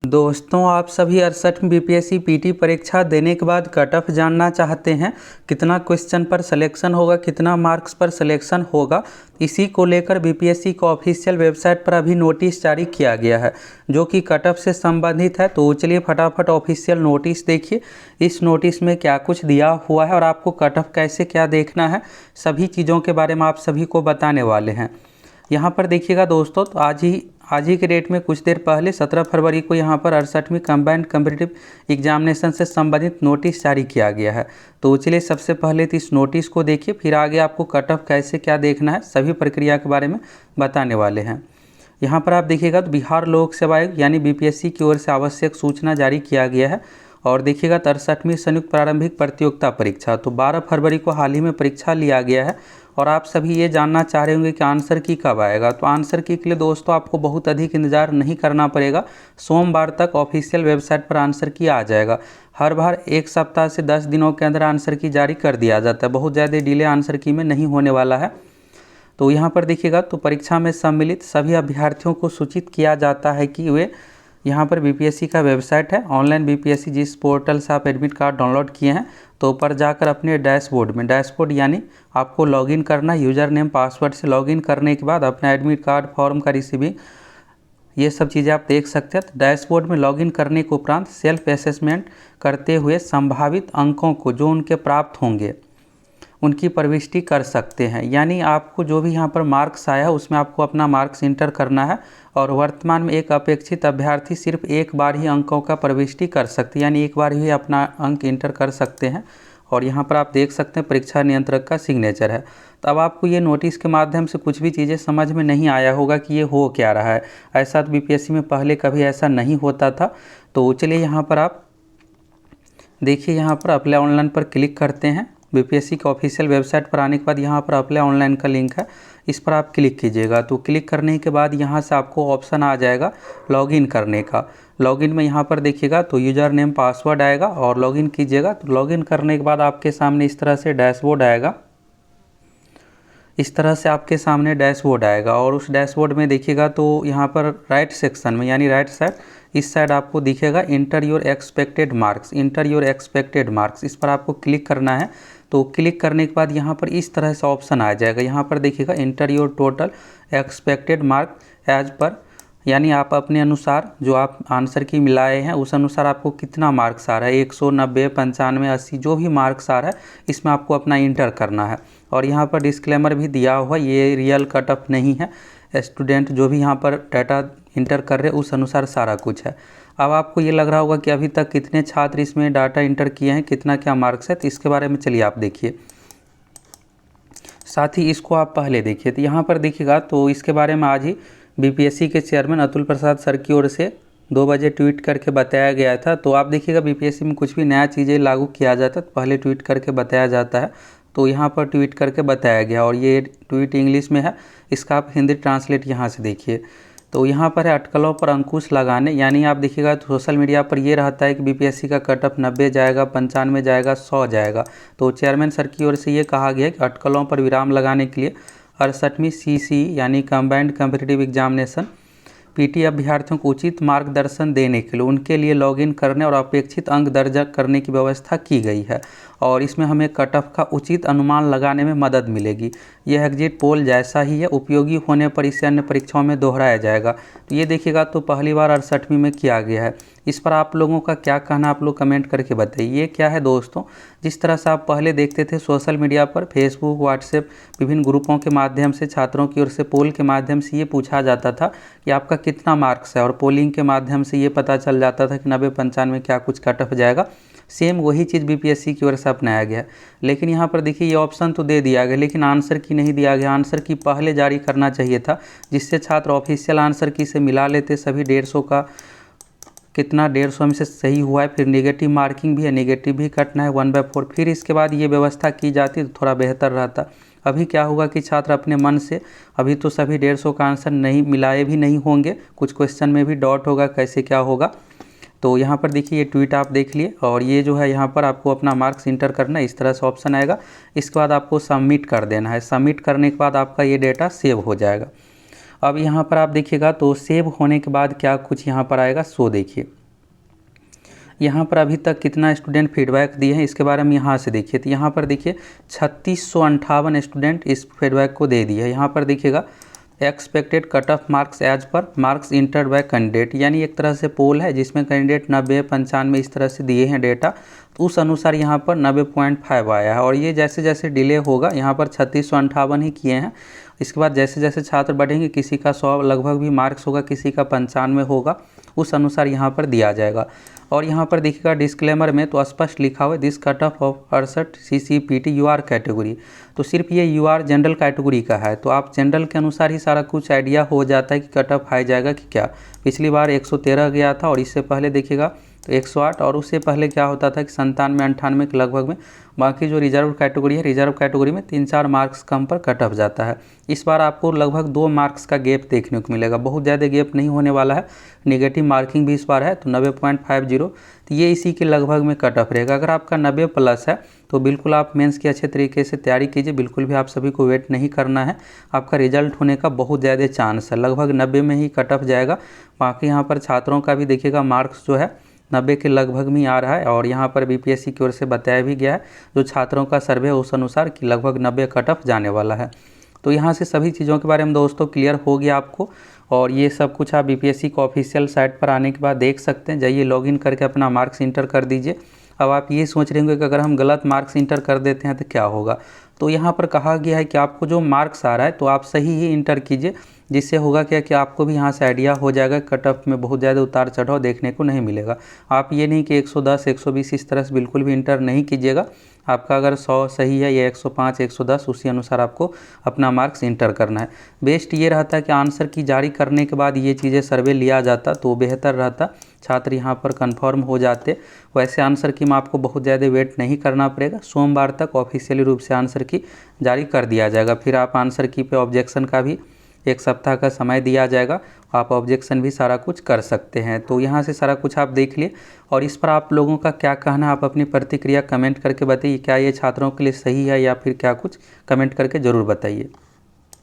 दोस्तों, आप सभी 68वीं बीपीएससी पीटी परीक्षा देने के बाद कट ऑफ जानना चाहते हैं। कितना क्वेश्चन पर सिलेक्शन होगा, कितना मार्क्स पर सिलेक्शन होगा, इसी को लेकर बीपीएससी को ऑफिशियल वेबसाइट पर अभी नोटिस जारी किया गया है जो कि कट ऑफ से संबंधित है। तो चलिए फटाफट ऑफिशियल नोटिस देखिए। इस नोटिस में क्या कुछ दिया हुआ है और आपको कट ऑफ कैसे क्या देखना है, सभी चीज़ों के बारे में आप सभी को बताने वाले हैं। यहाँ पर देखिएगा दोस्तों, तो आज ही के डेट में कुछ देर पहले 17 फरवरी को यहाँ पर 68वीं कंबाइंड कॉम्पिटिटिव एग्जामिनेशन से संबंधित नोटिस जारी किया गया है। तो चलिए सबसे पहले तो इस नोटिस को देखिए, फिर आगे आपको कट ऑफ कैसे क्या देखना है सभी प्रक्रिया के बारे में बताने वाले हैं। यहाँ पर आप देखिएगा तो बिहार लोक सेवा आयोग यानी बीपीएससी की ओर से आवश्यक सूचना जारी किया गया है। और देखिएगा 63वीं संयुक्त प्रारंभिक प्रतियोगिता परीक्षा तो 12 फरवरी को हाल ही में परीक्षा लिया गया है। और आप सभी ये जानना चाह रहे होंगे कि आंसर की कब आएगा। तो आंसर की के लिए दोस्तों आपको बहुत अधिक इंतजार नहीं करना पड़ेगा। सोमवार तक ऑफिशियल वेबसाइट पर आंसर की आ जाएगा। हर बार एक सप्ताह से 10 दिनों के अंदर आंसर की जारी कर दिया जाता है। बहुत ज़्यादा डिले आंसर की में नहीं होने वाला है। तो यहाँ पर देखिएगा तो परीक्षा में सम्मिलित सभी अभ्यर्थियों को सूचित किया जाता है कि वे यहाँ पर बीपीएससी का वेबसाइट है ऑनलाइन बीपीएससी, जिस पोर्टल से आप एडमिट कार्ड डाउनलोड किए हैं, तो ऊपर जाकर अपने डैशबोर्ड यानी आपको लॉगिन करना, यूज़र नेम पासवर्ड से लॉगिन करने के बाद अपना एडमिट कार्ड फॉर्म का रिसीविंग, ये सब चीज़ें आप देख सकते हैं। तो डैशबोर्ड में लॉगिन करने के उपरांत सेल्फ असेसमेंट करते हुए संभावित अंकों को जो उनके प्राप्त होंगे उनकी प्रविष्टि कर सकते हैं। यानी आपको जो भी यहाँ पर मार्क्स आया है उसमें आपको अपना मार्क्स इंटर करना है। और वर्तमान में एक अपेक्षित अभ्यर्थी सिर्फ एक बार ही अंकों का प्रविष्टि कर सकते हैं, यानी एक बार ही अपना अंक इंटर कर सकते हैं। और यहाँ पर आप देख सकते हैं परीक्षा नियंत्रक का सिग्नेचर है। तो अब आपको ये नोटिस के माध्यम से कुछ भी चीज़ें समझ में नहीं आया होगा कि ये हो क्या रहा है। ऐसा तो बीपीएससी में पहले कभी ऐसा नहीं होता था। तो चलिए यहाँ पर आप देखिए, यहाँ पर अप्लाई ऑनलाइन पर क्लिक करते हैं। बीपीएससी के ऑफिशियल वेबसाइट पर आने के बाद यहाँ पर अप्लाई ऑनलाइन का लिंक है, इस पर आप क्लिक कीजिएगा। तो क्लिक करने के बाद यहाँ से आपको ऑप्शन आ जाएगा लॉगिन करने का। लॉगिन में यहाँ पर देखिएगा तो यूज़र नेम पासवर्ड आएगा और लॉगिन कीजिएगा। तो लॉगिन करने के बाद आपके सामने इस तरह से डैशबोर्ड आएगा। इस तरह से आपके सामने डैशबोर्ड आएगा और उस डैशबोर्ड में देखिएगा तो यहाँ पर राइट सेक्शन में यानी राइट साइड, इस साइड आपको दिखेगा inter your expected marks, inter your expected marks, इस पर आपको क्लिक करना है। तो क्लिक करने के बाद यहाँ पर इस तरह से ऑप्शन आ जाएगा। यहाँ पर देखिएगा enter your total expected mark as per, यानी आप अपने अनुसार जो आप आंसर की मिलाए हैं उस अनुसार आपको कितना मार्क्स आ रहा है, 190, 95, 80 जो भी मार्क्स आ रहा है इसमें आपको अपना इंटर करना है। और यहाँ पर डिस्क्लेमर भी दिया हुआ, ये रियल कट ऑफ नहीं है, स्टूडेंट जो भी यहाँ पर डाटा इंटर कर रहे हैं उस अनुसार सारा कुछ है। अब आपको ये लग रहा होगा कि अभी तक कितने छात्र इसमें डाटा इंटर किए हैं, कितना क्या मार्क्स है, तो इसके बारे में चलिए आप देखिए। साथ ही इसको आप पहले देखिए। तो यहाँ पर देखिएगा तो इसके बारे में आज ही बीपीएससी के चेयरमैन अतुल प्रसाद सर की ओर से 2 बजे ट्वीट करके बताया गया था। तो आप देखिएगा बीपीएससी में कुछ भी नया चीज़ें लागू किया जाता है तो पहले ट्वीट करके बताया जाता है। तो यहाँ पर ट्वीट करके बताया गया और ये ट्वीट इंग्लिश में है, इसका आप हिंदी ट्रांसलेट यहाँ से देखिए। तो यहाँ पर है अटकलों पर अंकुश लगाने, यानी आप देखिएगा तो सोशल मीडिया पर ये रहता है कि बीपीएससी का कट ऑफ 90 जाएगा, 95 जाएगा, 100 जाएगा। तो चेयरमैन सर की ओर से ये कहा गया कि अटकलों पर विराम लगाने के लिए 68वीं सीसी यानी कंबाइंड कॉम्पिटिटिव एग्जामिनेशन पीटी अभ्यर्थियों को उचित मार्गदर्शन देने के लिए उनके लिए लॉगिन करने और अपेक्षित अंक दर्ज करने की व्यवस्था की गई है। और इसमें हमें कट ऑफ का उचित अनुमान लगाने में मदद मिलेगी। यह एग्जिट पोल जैसा ही है, उपयोगी होने पर इसे अन्य परीक्षाओं में दोहराया जाएगा। तो ये देखिएगा तो पहली बार 68वीं में किया गया है। इस पर आप लोगों का क्या कहना, आप लोग कमेंट करके बताइए। ये क्या है दोस्तों, जिस तरह से आप पहले देखते थे सोशल मीडिया पर फेसबुक, व्हाट्सएप, विभिन्न ग्रुपों के माध्यम से छात्रों की ओर से पोल के माध्यम से ये पूछा जाता था कि आपका कितना मार्क्स है, और पोलिंग के माध्यम से ये पता चल जाता था कि 90, 95 क्या कुछ कट ऑफ जाएगा। सेम वही चीज़ बीपीएससी की ओर से अपनाया गया है। लेकिन यहाँ पर देखिए ये ऑप्शन तो दे दिया गया लेकिन आंसर की नहीं दिया गया। आंसर की पहले जारी करना चाहिए था, जिससे छात्र ऑफिशियल आंसर की से मिला लेते सभी 150 का कितना 150 में से सही हुआ है। फिर नेगेटिव मार्किंग भी है, नेगेटिव भी कटना है 1/4, फिर इसके बाद ये व्यवस्था की जाती तो थोड़ा बेहतर रहता। अभी क्या होगा कि छात्र अपने मन से अभी तो सभी 150 का आंसर नहीं मिलाए भी नहीं होंगे, कुछ क्वेश्चन में भी डाउट होगा कैसे क्या होगा। तो यहाँ पर देखिए ये ट्वीट आप देख लिए और ये जो है यहाँ पर आपको अपना मार्क्स इंटर करना है, इस तरह से ऑप्शन आएगा। इसके बाद आपको सबमिट कर देना है। सबमिट करने के बाद आपका ये डेटा सेव हो जाएगा। अब यहाँ पर आप देखिएगा तो सेव होने के बाद क्या कुछ यहाँ पर आएगा सो देखिए यहाँ पर अभी तक कितना स्टूडेंट फीडबैक दिए हैं इसके बारे में यहाँ से देखिए। तो यहाँ पर देखिए 3658 स्टूडेंट इस फीडबैक को दे दिए है। यहाँ पर देखिएगा expected cut off marks as per marks entered by candidate, यानी एक तरह से पोल है जिसमें कैंडिडेट 90, 95 इस तरह से दिए हैं डेटा, तो उस अनुसार यहाँ पर 90.5 आया है। और ये जैसे जैसे डिले होगा यहाँ पर 3658 ही किए हैं, इसके बाद जैसे जैसे छात्र बढ़ेंगे किसी का 100 लगभग भी मार्क्स होगा, किसी का 95 होगा, उस अनुसार यहाँ पर दिया जाएगा। और यहाँ पर देखिएगा डिस्क्लेमर में तो स्पष्ट लिखा हुआ है this cut off 68 CCPT UR category, तो सिर्फ ये UR जनरल कैटेगरी का है, तो आप जनरल के अनुसार ही सारा कुछ आइडिया हो जाता है कि कट ऑफ आ जाएगा कि क्या। पिछली बार 113 गया था और इससे पहले देखिएगा तो 108, और उससे पहले क्या होता था कि 97, 98 के लगभग में। बाकी जो रिजर्व कैटेगरी है, रिजर्व कैटेगरी में 3-4 मार्क्स कम पर कट ऑफ जाता है। इस बार आपको लगभग 2 मार्क्स का गैप देखने को मिलेगा, बहुत ज़्यादा गैप नहीं होने वाला है। नेगेटिव मार्किंग भी इस बार है तो 90.50, तो ये इसी के लगभग में कट ऑफ रहेगा। अगर आपका 90 प्लस है तो बिल्कुल आप मेंस की अच्छे तरीके से तैयारी कीजिए, बिल्कुल भी आप सभी को वेट नहीं करना है, आपका रिजल्ट होने का बहुत ज़्यादा चांस है, लगभग 90 में ही कट ऑफ जाएगा। बाकी यहाँ पर छात्रों का भी देखिएगा मार्क्स जो है 90 के लगभग में आ रहा है, और यहाँ पर बीपीएससी की ओर से बताया भी गया है जो छात्रों का सर्वे उस अनुसार कि लगभग 90 कट ऑफ जाने वाला है। तो यहाँ से सभी चीज़ों के बारे में दोस्तों क्लियर हो गया आपको, और ये सब कुछ आप बीपीएससी को ऑफिशियल साइट पर आने के बाद देख सकते हैं। जाइए लॉगिन करके अपना मार्क्स इंटर कर दीजिए। अब आप ये सोच रहे होंगे कि अगर हम गलत मार्क्स इंटर कर देते हैं तो क्या होगा, तो यहाँ पर कहा गया है कि आपको जो मार्क्स आ रहा है तो आप सही ही इंटर कीजिए, जिससे होगा क्या कि आपको भी यहाँ से आइडिया हो जाएगा, कट ऑफ में बहुत ज़्यादा उतार चढ़ाव देखने को नहीं मिलेगा। आप ये नहीं कि 110, 120 इस तरह से बिल्कुल भी इंटर नहीं कीजिएगा। आपका अगर 100 सही है या 105, 110 उसी अनुसार आपको अपना मार्क्स इंटर करना है। बेस्ट ये रहता है कि आंसर की जारी करने के बाद ये चीज़ें सर्वे लिया जाता तो बेहतर रहता, छात्र यहाँ पर कंफर्म हो जाते। वैसे आंसर की में आपको बहुत ज़्यादा वेट नहीं करना पड़ेगा, सोमवार तक ऑफिशियली रूप से आंसर की जारी कर दिया जाएगा। फिर आप आंसर की पे ऑब्जेक्शन का भी 1 सप्ताह का समय दिया जाएगा, आप ऑब्जेक्शन भी सारा कुछ कर सकते हैं। तो यहाँ से सारा कुछ आप देख लिए, और इस पर आप लोगों का क्या कहना, आप अपनी प्रतिक्रिया कमेंट करके बताइए, क्या ये छात्रों के लिए सही है या फिर क्या कुछ कमेंट करके ज़रूर बताइए।